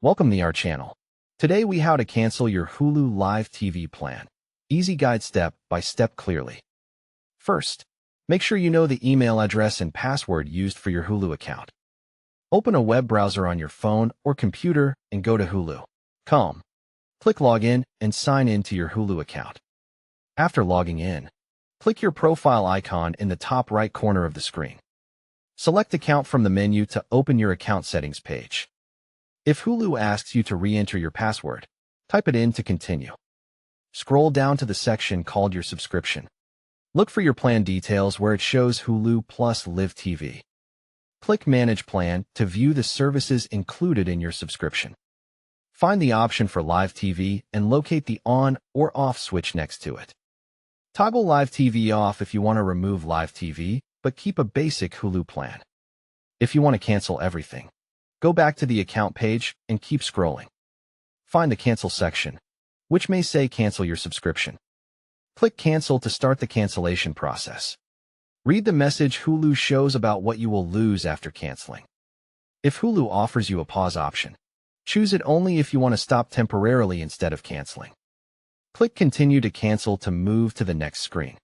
Welcome to our channel. Today we how to cancel your Hulu Live TV plan. Easy guide step by step clearly. First, make sure you know the email address and password used for your Hulu account. Open a web browser on your phone or computer and go to Hulu.com. Click Login and sign in to your Hulu account. After logging in, click your profile icon in the top right corner of the screen. Select Account from the menu to open your account settings page. If Hulu asks you to re-enter your password, type it in to continue. Scroll down to the section called Your Subscription. Look for your plan details where it shows Hulu plus Live TV. Click Manage Plan to view the services included in your subscription. Find the option for Live TV and locate the on or off switch next to it. Toggle Live TV off if you want to remove Live TV, but keep a basic Hulu plan. If you want to cancel everything, go back to the account page and keep scrolling. Find the Cancel section, which may say Cancel your subscription. Click Cancel to start the cancellation process. Read the message Hulu shows about what you will lose after canceling. If Hulu offers you a pause option, choose it only if you want to stop temporarily instead of canceling. Click Continue to cancel to move to the next screen.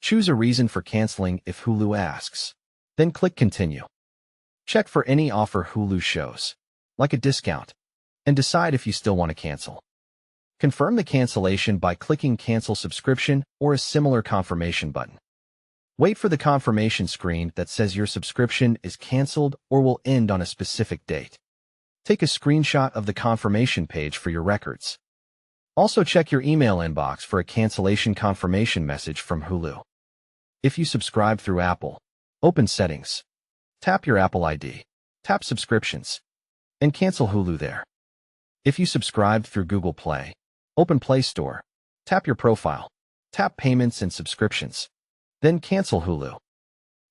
Choose a reason for canceling if Hulu asks. Then click Continue. Check for any offer Hulu shows, like a discount, and decide if you still want to cancel. Confirm the cancellation by clicking Cancel Subscription or a similar confirmation button. Wait for the confirmation screen that says your subscription is canceled or will end on a specific date. Take a screenshot of the confirmation page for your records. Also check your email inbox for a cancellation confirmation message from Hulu. If you subscribe through Apple, open Settings. Tap your Apple ID, tap Subscriptions, and cancel Hulu there. If you subscribed through Google Play, open Play Store, tap your profile, tap Payments and Subscriptions, then cancel Hulu.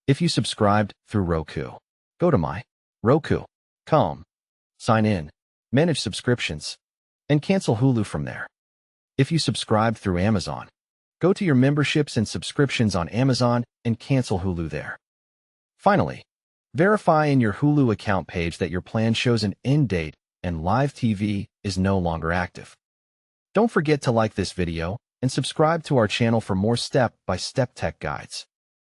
If you subscribed through Roku, go to My Roku.com, sign in, manage subscriptions, and cancel Hulu from there. If you subscribed through Amazon, go to your memberships and subscriptions on Amazon and cancel Hulu there. Finally, verify in your Hulu account page that your plan shows an end date and Live TV is no longer active. Don't forget to like this video and subscribe to our channel for more step-by-step tech guides.